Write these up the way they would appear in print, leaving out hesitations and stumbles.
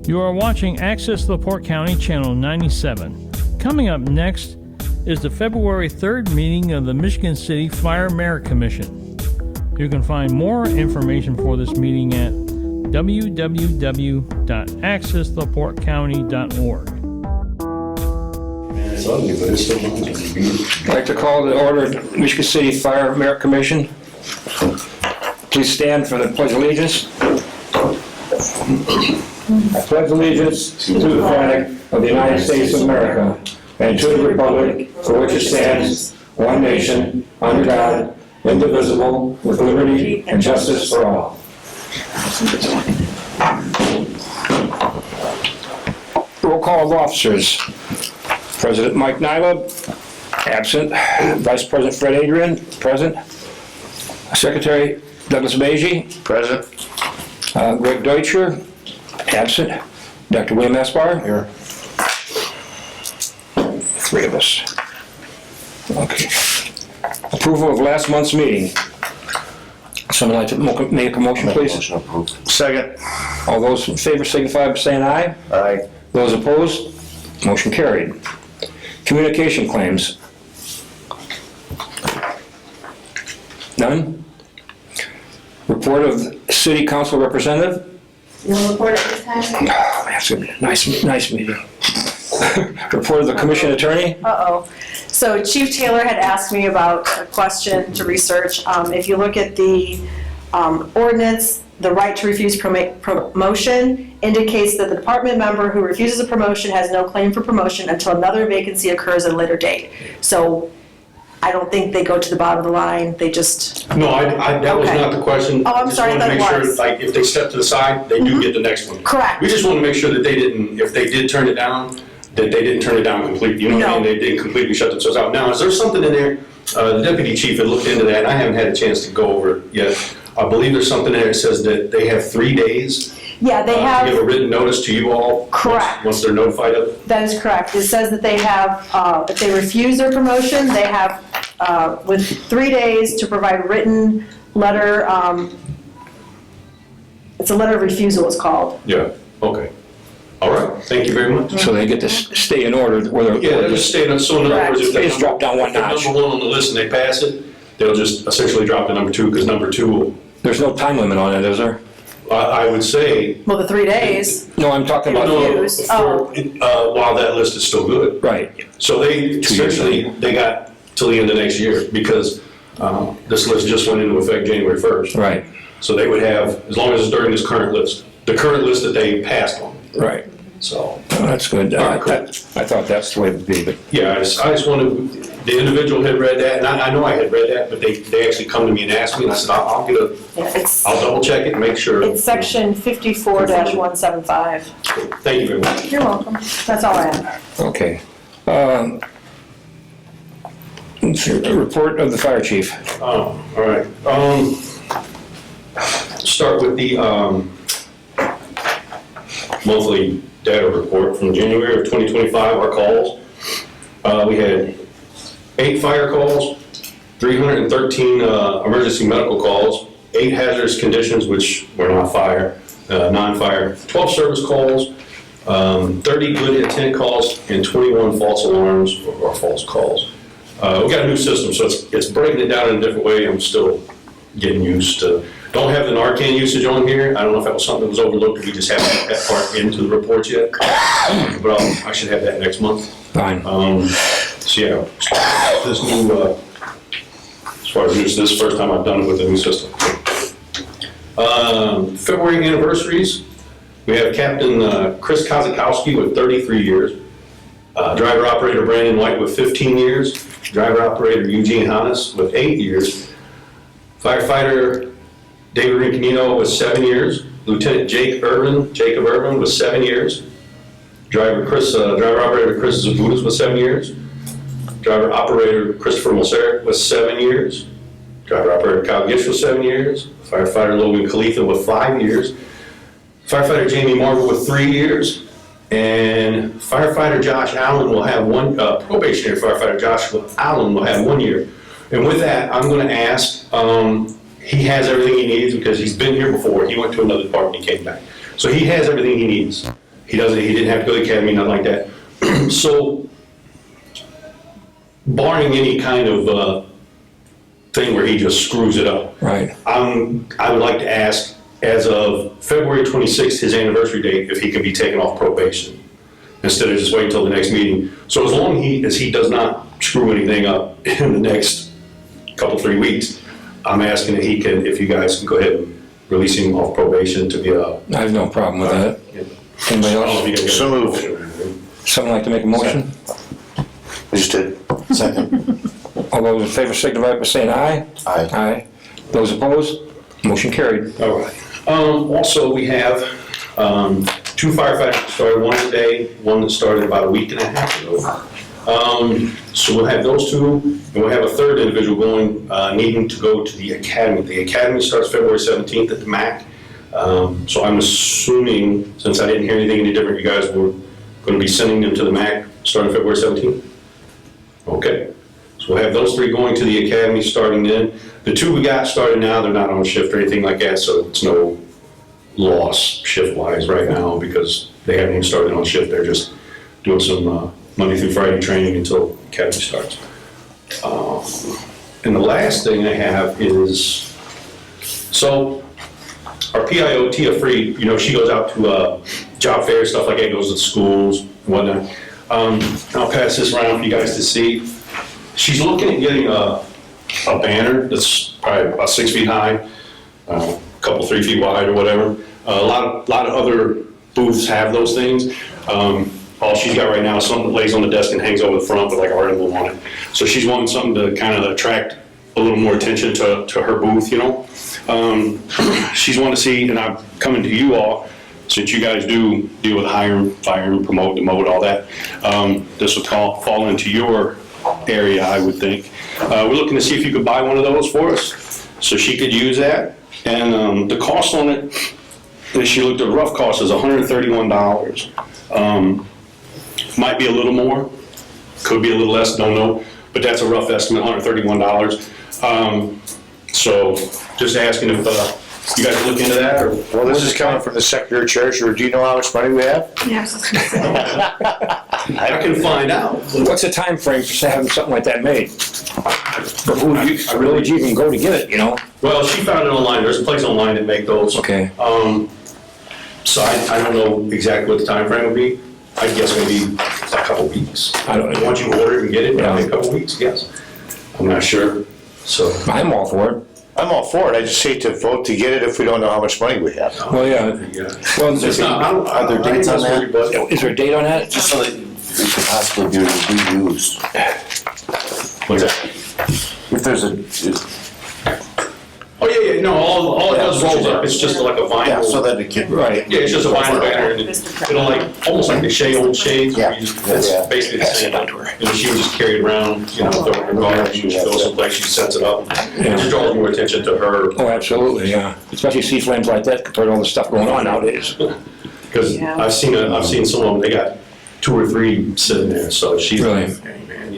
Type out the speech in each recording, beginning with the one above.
You are watching Access LaPorte County Channel 97. Coming up next is the February 3rd meeting of the Michigan City Fire Merit Commission. You can find more information for this meeting at www.accesslaportecounty.org. I'd like to call to order Michigan City Fire Merit Commission. Please stand for the Pledge of Allegiance. I pledge allegiance to the flag of the United States of America and to the republic for which it stands, one nation, under God, indivisible, with liberty and justice for all. Roll call of officers. President Mike Nyla, absent. Vice President Fred Adrian, present. Secretary Douglas Beige, present. Greg Deutscher, absent. Dr. William Espar, here. Three of us. Okay. Approval of last month's meeting. Someone like to make a motion, please? Motion approved. Second. All those in favor signify by saying aye. Aye. Those opposed? Motion carried. Communication claims. None? Report of City Council Representative? No report at this time. Oh, that's a nice meeting. Report of the Commission Attorney? Uh-oh. So Chief Taylor had asked me about a question to research. If you look at the ordinance, the right to refuse promotion indicates that the department member who refuses a promotion has no claim for promotion until another vacancy occurs at a later date. So I don't think they go to the bottom of the line, they just, No, that was Okay. not the question. Oh, I'm sorry, I Just thought it wanted to make was. sure, like, if they step to the side, they do get the next one. Correct. We just want to make sure that they didn't, if they did turn it down, that they didn't turn it down completely. You know what I No. mean? They didn't completely shut themselves out. Now, is there something in there, the deputy chief had looked into that, and I haven't had a chance to go over it yet. I believe there's something in there that says that they have 3 days yeah, they to give a have, written notice to you all. Correct. Once they're notified of it. that is correct. It says that they have, if they refuse their promotion, they have, with 3 days to provide written letter, it's a letter of refusal, it's called. Yeah, okay. All right, thank you very much. So they get to stay in order, whether. Yeah, they'll just stay on, so in other words, if They just drop down one if they're notch. number one on the list and they pass it, they'll just essentially drop to number 2, because number 2 will, There's no time limit on it, is there? I would say, Well, the 3 days, No, I'm talking about, no, Refuse. Oh. while that list is still good. right. So they, 2 years. essentially, they got till the end of next year, because this list just went into effect January 1st. Right, So they would have, as long as it's during this current list, the current list that they passed on, right. so. Oh, that's good. I thought that's the way it would be, but Yeah, I just wanted, the individual had read that, and I know I had read that, but they actually come to me and ask me, and I said, I'll get a, yeah, it's, I'll double check it and make sure. it's section 54-175. Thank you very much. You're welcome. That's all I have. okay. Let's see, a report of the fire chief. Oh, all right. Start with the monthly data report from January of 2025, our calls. We had 8 fire calls, 313 emergency medical calls, 8 hazardous conditions, which were not fire, non-fire, 12 service calls, 30 good intent calls, and 21 false alarms or false calls. We got a new system, so it's breaking it down in a different way. I'm still getting used to. Don't have the Narcan usage on here. I don't know if that was something that was overlooked. We just haven't put that part into the report yet. But I should have that next month. Fine. So yeah, this new, as far as this is the first time I've done it with the new system. February anniversaries, we have Captain Chris Kozakowski with 33 years, driver operator Brandon White with 15 years, driver operator Eugene Hannes with 8 years, firefighter David Rincanino with 7 years, Lieutenant Jacob Irvin with 7 years, driver operator Chris Zabudas with 7 years, driver operator Christopher Mulseric with 7 years, driver operator Kyle Gish with 7 years, firefighter Logan Khalifa with 5 years, firefighter Jamie Marvel with 3 years, and firefighter Josh Allen will have probationary firefighter Josh Allen will have 1 year. And with that, I'm going to ask, he has everything he needs because he's been here before. He went to another department, he came back. So he has everything he needs. He didn't have to go to the academy, nothing like that. So, barring any kind of thing where he just screws it up, Right. I would like to ask, as of February 26th, his anniversary date, if he can be taken off probation instead of just waiting until the next meeting. So as long as he does not screw anything up in the next couple, 3 weeks, I'm asking that he can, if you guys can go ahead and release him off probation to be a. I have no problem with that. Anybody I don't know else? if you guys- So moved. Someone like to make a motion? I just did. Second. All those in favor signify by saying aye. Aye. Aye. Those opposed? Motion carried. All right. Also, we have 2 firefighters that started, one today, one that started about a week and a half ago. So we'll have those two, and we'll have a third individual going, needing to go to the academy. The academy starts February 17th at the MAC. So I'm assuming, since I didn't hear anything any different, you guys were going to be sending them to the MAC starting February 17th? Okay. So we'll have those 3 going to the academy starting then. The 2 we got started now, they're not on shift or anything like that, so it's no loss shift-wise right now because they haven't even started on shift. They're just doing some Monday through Friday training until academy starts. And the last thing I have is, so our PIO, Tia Free, she goes out to job fairs, stuff like that, goes to schools and whatnot. I'll pass this around for you guys to see. She's looking at getting a banner that's probably about 6 feet high, a couple 3 feet wide or whatever. A lot of other booths have those things. All she's got right now is something that lays on the desk and hangs over the front with like our emblem on it. So she's wanting something to kind of attract a little more attention to her booth, She's wanting to see, and I'm coming to you all, since you guys do deal with hiring, firing, promote, demote, all that. This would fall into your area, I would think. We're looking to see if you could buy one of those for us, so she could use that. And the cost on it, she looked at the rough cost is $131. Might be a little more, could be a little less, don't know, but that's a rough estimate, $131. So just asking if you guys look into that, or? Well, this is coming from the Secretary Treasurer. Do you know how much money we have? Yes. I can find out. What's the time frame for having something like that made? Or who would you even go to get it, Well, she found it online, there's a place online that make those. Okay. So I don't know exactly what the time frame would be. I'd guess maybe a couple weeks. I don't know. Once you order it and get it, Yeah. maybe a couple weeks, yes. I'm not sure, so. I'm all for it. I'm all for it. I just hate to vote to get it if we don't know how much money we have. Well, yeah. Well, It's not, Are there dates on that? is there a date on that? Just so that we could possibly be reused. What's that? If there's a, Oh, yeah, no, all it does rolls up, it's just like a yeah, so vinyl. that it can. Right. Yeah, it's just a vinyl banner, and it'll like, almost like the old shades. where Yeah. you just- It's Yeah. basically the same. And she would just carry it around, throw it in her car, she just goes someplace, she sets it up. It just draws more attention to her. Oh, absolutely, yeah. Especially see flames like that compared to all the stuff going on nowadays. Because Yeah. I've seen some of them, they got 2 or 3 sitting there, so she's Really? like, hey, man,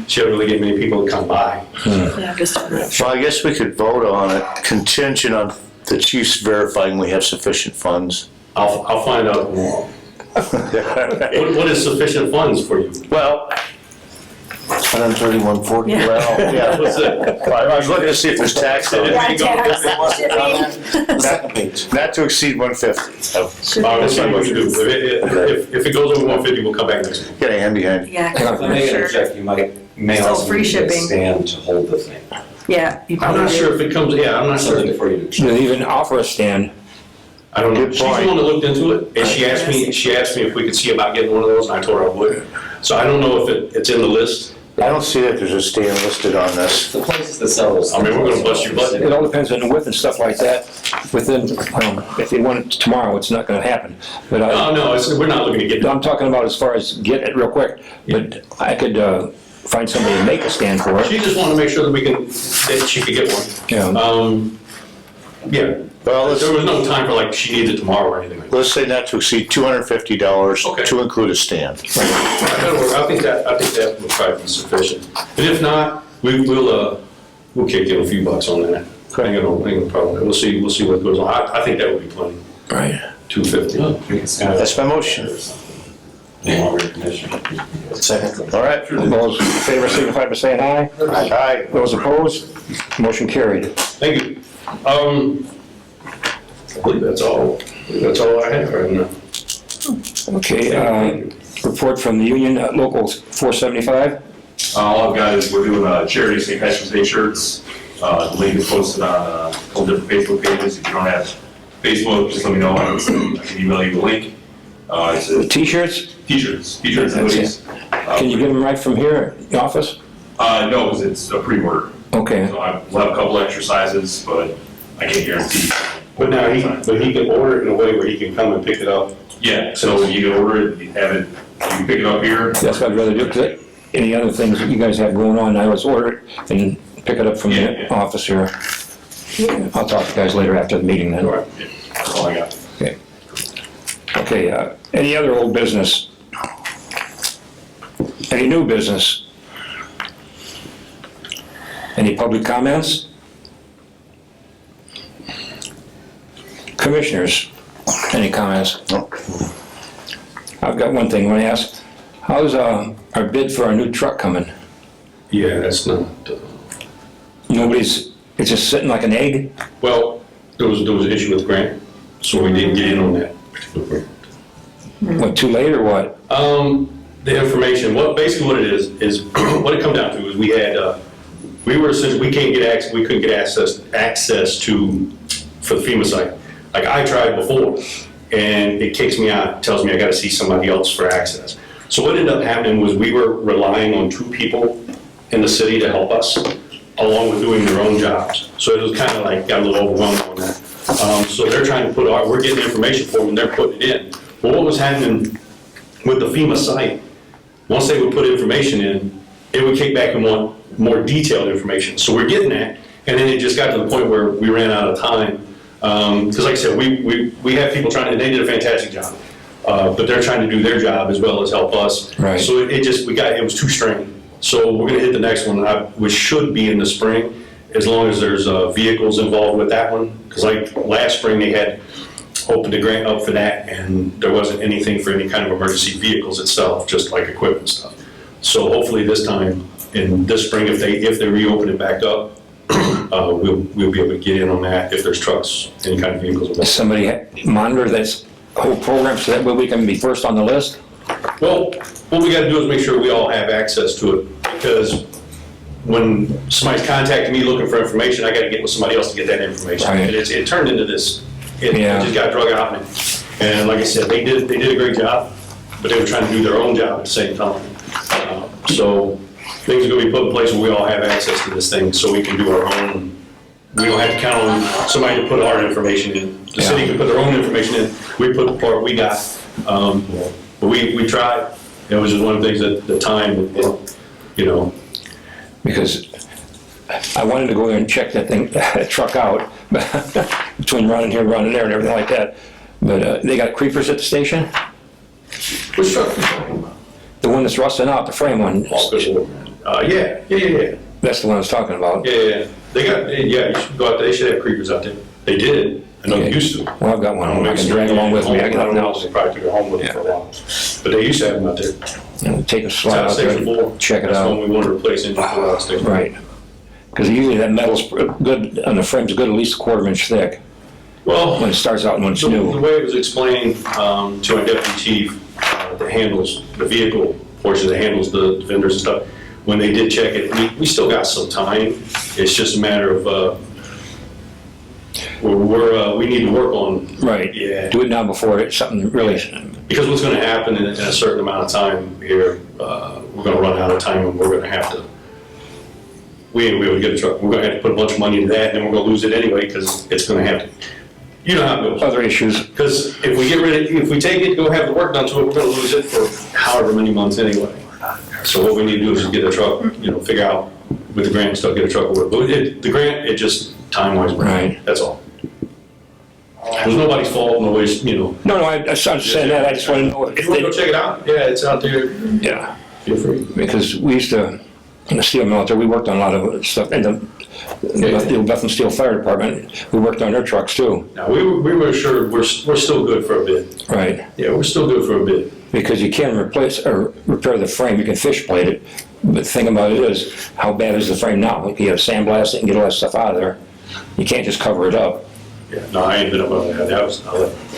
she doesn't really get many people to come by. Yeah, just. Well, I guess we could vote on it contingent on the chiefs verifying we have sufficient funds. I'll find out tomorrow. What is sufficient funds for you? Well, 131.40. Yeah. Well, yeah. What's it? I was looking to see if there's tax on it. Yeah, tax. Second page. Not to exceed 150. We'll see what we do. If it goes over 150, we'll come back next week. Getting hand behind. Yeah. If they interject, you may Still also free need a shipping. stand to hold the thing. Yeah. you I'm probably not do. sure if it comes, I'm not sure. Something for you to. Do they even offer a stand? I don't know. Good She's the point. one that looked into it, and she asked me if we could see about getting one of those, and I told her I would. So I don't know if it's in the list. I don't see that there's a stand listed on this. The places that sell those. I mean, we're gonna bust your butt. It all depends on the width and stuff like that. Within, if they want it tomorrow, it's not gonna happen. But Oh, no, we're not looking to get I'm talking about as far as getting it real quick. But I could find somebody to make a stand for it. She just wanted to make sure that she could get one. Yeah. Yeah. Well, There was no time for like, she needs it tomorrow or anything like that. let's say not to exceed $250 Okay. to include a stand. That'll work. I think that will probably be sufficient. And if not, we'll kick in a few bucks on that. Ain't no problem. We'll see what goes on. I think that would be plenty Right. to 250. That's my motion. Second. All right. Those in favor signify by saying aye. Aye. Those opposed, motion carried. Thank you. I believe that's all. That's all I have right now. Okay, report from the union, local 475. All I've got is we're doing charity St. Patrick's Day shirts. The link is posted on a couple different Facebook pages. If you don't have Facebook, just let me know. I can email you the link. It's T-shirts, t-shirts and hoodies. can you get them right from here, the office? No, because it's a pre-order. Okay, So we'll have a couple exercises, but I can't guarantee. But now he can order it in a way where he can come and pick it up. Yeah, so you can order it, you have it, you can pick it up here. that's what I'd rather do, because any other things that you guys have going on, I always order it and pick it up from the Yeah. office here. I'll talk to you guys later after the meeting then. Yeah, that's all I got. Okay, any other old business? Any new business? Any public comments? Commissioners, any comments? No. I've got one thing I want to ask. How's our bid for our new truck coming? Yeah, that's not, Nobody's, it's just sitting like an egg? well, there was an issue with Grant, so we didn't get in on that particular grant. What, too late or what? The information, basically what it is what it come down to is we had, we couldn't get access to, for the FEMA site. Like I tried before, and it kicks me out, tells me I gotta see somebody else for access. So what ended up happening was we were relying on 2 people in the city to help us, along with doing their own jobs. So it was kind of like, got a little overwhelming on that. So they're trying to we're getting information for them, and they're putting it in. But what was happening with the FEMA site, once they would put information in, it would kick back and want more detailed information. So we're getting that, and then it just got to the point where we ran out of time. Because like I said, we have people trying, and they did a fantastic job. But they're trying to do their job as well as help us. Right. So it was too strained. So we're gonna hit the next one, which should be in the spring, as long as there's vehicles involved with that one. Because like last spring, they had opened the grant up for that, and there wasn't anything for any kind of emergency vehicles itself, just like equipment stuff. So hopefully this time, in this spring, if they reopen it back up, we'll be able to get in on that if there's trucks, any kind of vehicles. Does somebody monitor this whole program so that way we can be first on the list? Well, what we gotta do is make sure we all have access to it, because when somebody's contacting me looking for information, I gotta get with somebody else to get that information. Right. And it turned into this, it Yeah. just got drug out. And like I said, they did a great job, but they were trying to do their own job at the same time. So things are gonna be put in place where we all have access to this thing, so we can do our own. We don't have to count on somebody to put our information in. The city can put their own information in, we put the part we got. But we tried. It was just one of the things at the time, Because I wanted to go there and check that thing, that truck out, between running here, running there and everything like that. But they got creepers at the station? Which truck are you talking about? The one that's rusting out, the frame one. Yeah. That's the one I was talking about. Yeah. They you should go out there, they should have creepers out there. They did, I know they used to. Well, I've got one I can drag along with me. I got nothing else. They probably took it home with them for a while. But they used to have them out there. Take a It's slide out out Station there, 4. check it That's when out. we want to replace engine 4 out of Station 4. Right. Because usually that metal's good, and the frame's good, at least a 1/4 inch thick, Well, when it starts out and when it's the new. way it was explained to our deputy chief that handles the vehicle portion, that handles the vendors and stuff, when they did check it, we still got some time. It's just a matter of, we need to work on. Right. Yeah. Do it now before it's something really, Because what's gonna happen in a certain amount of time here, we're gonna run out of time and we're gonna have to, we ain't gonna be able to get a truck. We're gonna have to put a bunch of money into that and then we're gonna lose it anyway, because it's gonna have to, you know how it goes. other issues. Because if we take it, go have the work done to it, we're gonna lose it for however many months anyway. So what we need to do is just get a truck, figure out with the grant and stuff, get a truck. But the grant, it just time-wise, Right. that's all. It was nobody's fault, nobody's, No, I'm just saying that, I just want to know If if you want to go they, check it out, yeah, it's out there, yeah. feel free. Because we used to, in the steel mill out there, we worked on a lot of stuff, and the Bethlehem Steel Fire Department, we worked on their trucks too. Now, we were assured we're still good for a bid. Right. Yeah, we're still good for a bid. Because you can replace or repair the frame, you can fish plate it. But the thing about it is, how bad is the frame now? You gotta sandblast it and get all that stuff out of there. You can't just cover it up. Yeah, no, I ain't been up on that.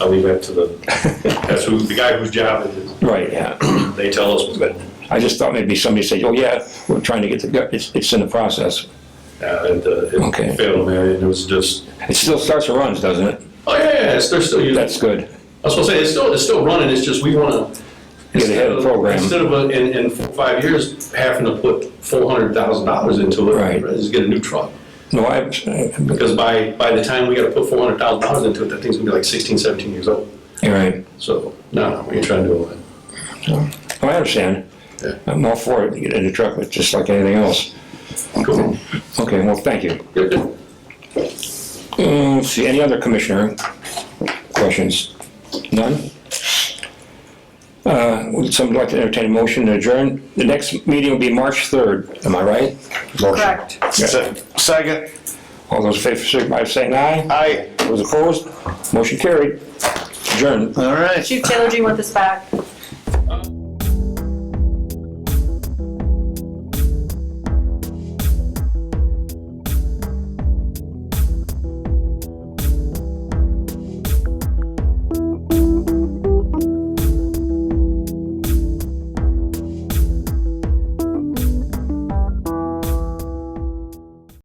I'll leave that to the guy whose job it is. Right, yeah. They tell us what's good. I just thought maybe somebody said, oh yeah, we're trying to get it's in the process. Okay. It failed, man. It was just, It still starts and runs, doesn't it? oh, yeah, they're still using it. That's good. I was gonna say, it's still running, it's just we wanna. Get ahead of the program. Instead of, in 4 or 5 years, having to put $400,000 into it. Right. Just get a new truck. No, Because by the time we gotta put $400,000 into it, that thing's gonna be like 16, 17 years old. you're right. So, no, we ain't trying to do all that. Oh, I understand. Yeah. I'm all for it, to get in the truck, but just like anything else. Cool. Okay, well, thank you. Yep, yep. Let's see, any other commissioner questions? None? Would somebody like to entertain a motion to adjourn? The next meeting will be March 3rd, am I right? Correct. Second. All those in favor, signify by saying aye. Aye. Those opposed? Motion carried. Adjourned. All right. Chief Taylor, do you want this back?